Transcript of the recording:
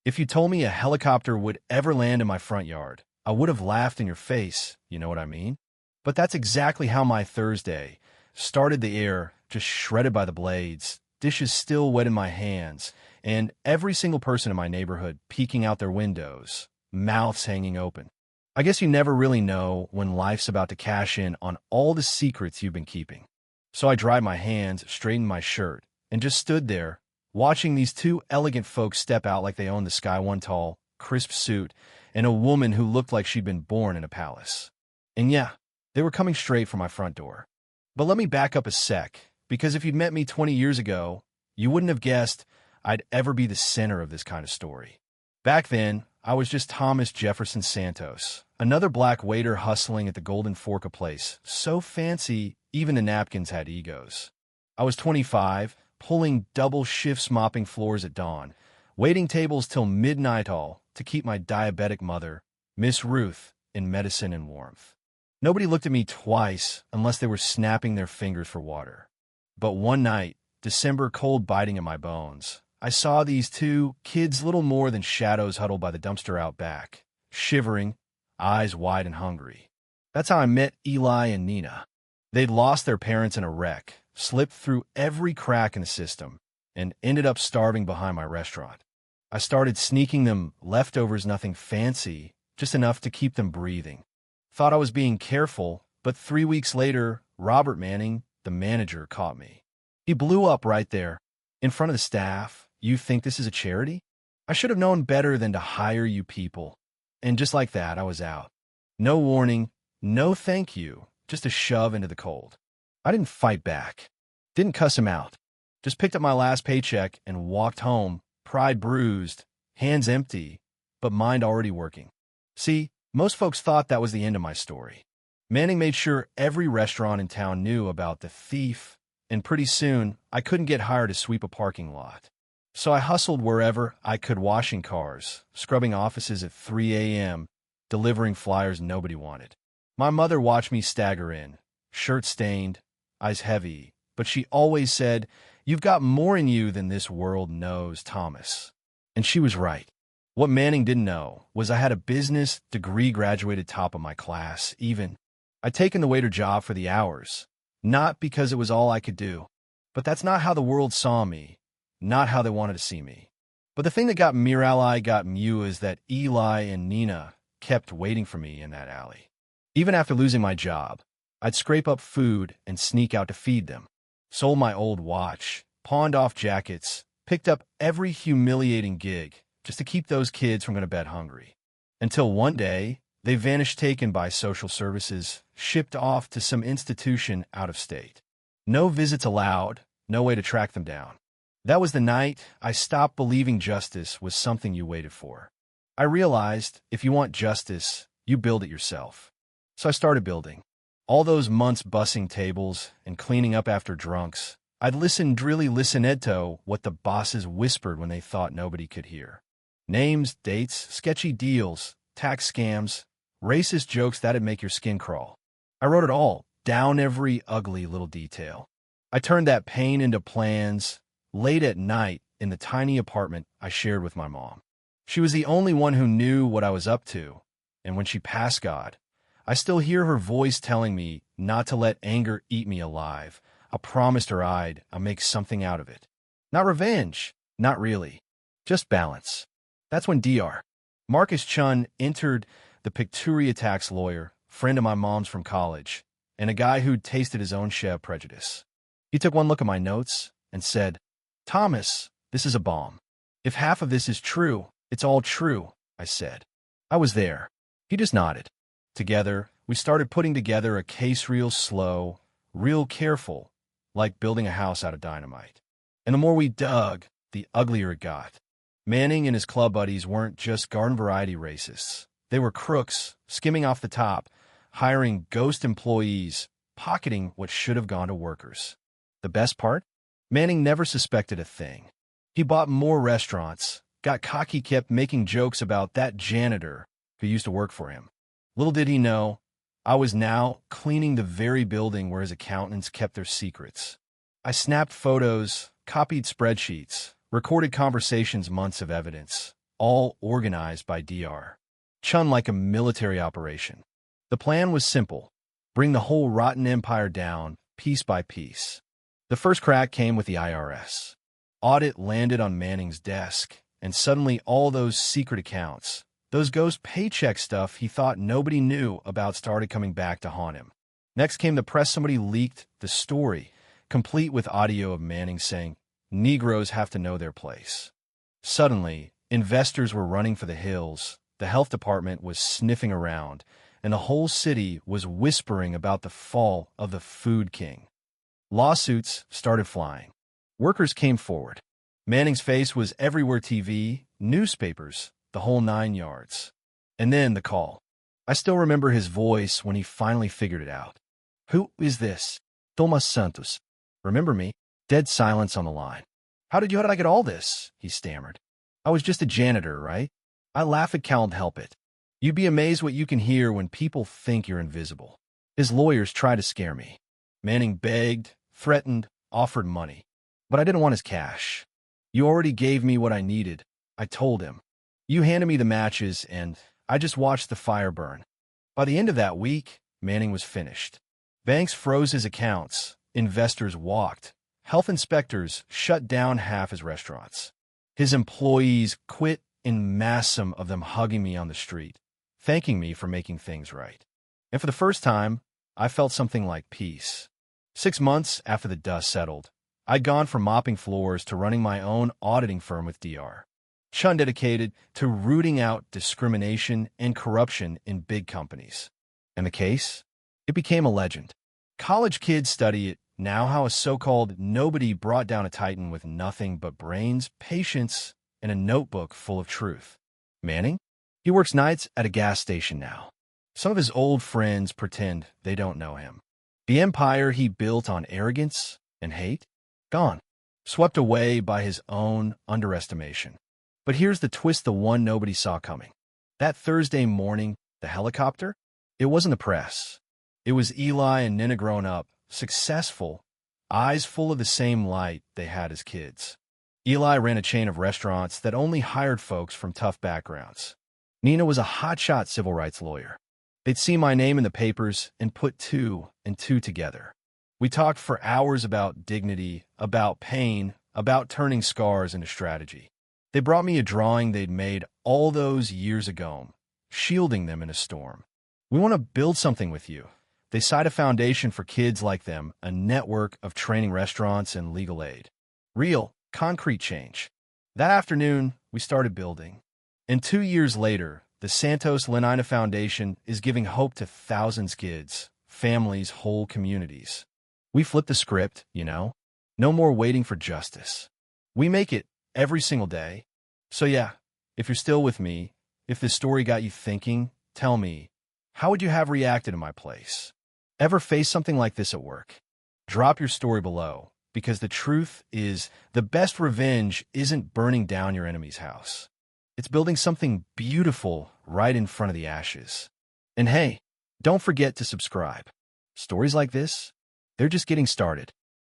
If you told me a helicopter would ever land in my front yard, I would have laughed in your face, you know what I mean? But that's exactly how my Thursday started. The air just shredded by the blades, dishes still wet in my hands, and every single person in my neighborhood peeking out their windows, mouths hanging open. I guess you never really know when life's about to cash in on all the secrets you've been keeping. So I dried my hands, straightened my shirt, and just stood there, watching these two elegant folks step out like they owned the sky, one tall, crisp suit, and a woman who looked like she'd been born in a palace. And yeah, they were coming straight for my front door. But let me back up a sec, because if you'd met me 20 years ago, you wouldn't have guessed I'd ever be the center of this kind of story. Back then, I was just Thomas Jefferson Santos, another black waiter hustling at the Golden Fork, a place so fancy even the napkins had egos. I was 25, pulling double shifts, mopping floors at dawn, waiting tables till midnight, all to keep my diabetic mother, Miss Ruth, in medicine and warmth. Nobody looked at me twice unless they were snapping their fingers for water. But one night, December cold biting at my bones, I saw these two kids, little more than shadows, huddled by the dumpster out back, shivering, eyes wide and hungry. That's how I met Eli and Nina. They'd lost their parents in a wreck, slipped through every crack in the system, and ended up starving behind my restaurant. I started sneaking them leftovers, nothing fancy, just enough to keep them breathing. Thought I was being careful, but 3 weeks later, Robert Manning, the manager, caught me. He blew up right there, in front of the staff. You think this is a charity? I should have known better than to hire you people. And just like that, I was out. No warning, no thank you, just a shove into the cold. I didn't fight back. Didn't cuss him out. Just picked up my last paycheck and walked home, pride bruised, hands empty, but mind already working. See, most folks thought that was the end of my story. Manning made sure every restaurant in town knew about the thief, and pretty soon, I couldn't get hired to sweep a parking lot. So I hustled wherever I could, washing cars, scrubbing offices at 3 a.m., delivering flyers nobody wanted. My mother watched me stagger in, shirt stained, eyes heavy, but she always said, "You've got more in you than this world knows, Thomas." And she was right. What Manning didn't know was I had a business degree, graduated top of my class, even. I'd taken the waiter job for the hours, not because it was all I could do. But that's not how the world saw me, not how they wanted to see me. But the thing that got me is that Eli and Nina kept waiting for me in that alley. Even after losing my job, I'd scrape up food and sneak out to feed them. Sold my old watch, pawned off jackets, picked up every humiliating gig just to keep those kids from going to bed hungry. Until one day, they vanished, taken by social services, shipped off to some institution out of state. No visits allowed, no way to track them down. That was the night I stopped believing justice was something you waited for. I realized if you want justice, you build it yourself. So I started building. All those months bussing tables and cleaning up after drunks, I'd really listen to what the bosses whispered when they thought nobody could hear. Names, dates, sketchy deals, tax scams, racist jokes that'd make your skin crawl. I wrote it all down, every ugly little detail. I turned that pain into plans, late at night in the tiny apartment I shared with my mom. She was the only one who knew what I was up to, and when she passed God, I still hear her voice telling me not to let anger eat me alive. I promised her I'll make something out of it. Not revenge, not really, just balance. That's when Dr. Marcus Chun entered, the Picturia tax lawyer, friend of my mom's from college, and a guy who'd tasted his own share of prejudice. He took one look at my notes and said, "Thomas, this is a bomb. If half of this is true, it's all true," I said. I was there. He just nodded. Together, we started putting together a case, real slow, real careful, like building a house out of dynamite. And the more we dug, the uglier it got. Manning and his club buddies weren't just garden variety racists. They were crooks, skimming off the top, hiring ghost employees, pocketing what should have gone to workers. The best part? Manning never suspected a thing. He bought more restaurants, got cocky, kept making jokes about that janitor who used to work for him. Little did he know, I was now cleaning the very building where his accountants kept their secrets. I snapped photos, copied spreadsheets, recorded conversations, months of evidence, all organized by DR. Chun like a military operation. The plan was simple. Bring the whole rotten empire down, piece by piece. The first crack came with the IRS. Audit landed on Manning's desk, and suddenly all those secret accounts, those ghost paycheck stuff he thought nobody knew about started coming back to haunt him. Next came the press. Somebody leaked the story, complete with audio of Manning saying, "Negroes have to know their place." Suddenly, investors were running for the hills, the health department was sniffing around, and the whole city was whispering about the fall of the Food King. Lawsuits started flying. Workers came forward. Manning's face was everywhere: TV, newspapers, the whole 9 yards. And then the call. I still remember his voice when he finally figured it out. "Who is this?" "Tomas Santos." "Remember me?" Dead silence on the line. How did I get all this?" he stammered. "I was just a janitor, right?" I laugh at Can't help it. You'd be amazed what you can hear when people think you're invisible. His lawyers tried to scare me. Manning begged, threatened, offered money. But I didn't want his cash. "You already gave me what I needed," I told him. "You handed me the matches, and I just watched the fire burn." By the end of that week, Manning was finished. Banks froze his accounts. Investors walked. Health inspectors shut down half his restaurants. His employees quit in mass, some of them hugging me on the street, thanking me for making things right. And for the first time, I felt something like peace. 6 months after the dust settled, I'd gone from mopping floors to running my own auditing firm with DR. Chun dedicated to rooting out discrimination and corruption in big companies. And the case? It became a legend. College kids study it now, how a so-called nobody brought down a titan with nothing but brains, patience, and a notebook full of truth. Manning? He works nights at a gas station now. Some of his old friends pretend they don't know him. The empire he built on arrogance and hate? Gone. Swept away by his own underestimation. But here's the twist, the one nobody saw coming. That Thursday morning, the helicopter? It wasn't the press. It was Eli and Nina grown up, successful, eyes full of the same light they had as kids. Eli ran a chain of restaurants that only hired folks from tough backgrounds. Nina was a hotshot civil rights lawyer. They'd see my name in the papers and put 2 and 2 together. We talked for hours about dignity, about pain, about turning scars into strategy. They brought me a drawing they'd made all those years ago, shielding them in a storm. "We want to build something with you." They cite a foundation for kids like them, a network of training restaurants and legal aid. Real, concrete change. That afternoon, we started building. And 2 years later, the Santos Lenina Foundation is giving hope to thousands of kids, families, whole communities. We flip the script, No more waiting for justice. We make it every single day. So yeah, if you're still with me, if this story got you thinking, tell me, how would you have reacted in my place? Ever face something like this at work? Drop your story below, because the truth is, the best revenge isn't burning down your enemy's house. It's building something beautiful right in front of the ashes. And hey, don't forget to subscribe. Stories like this, they're just getting started.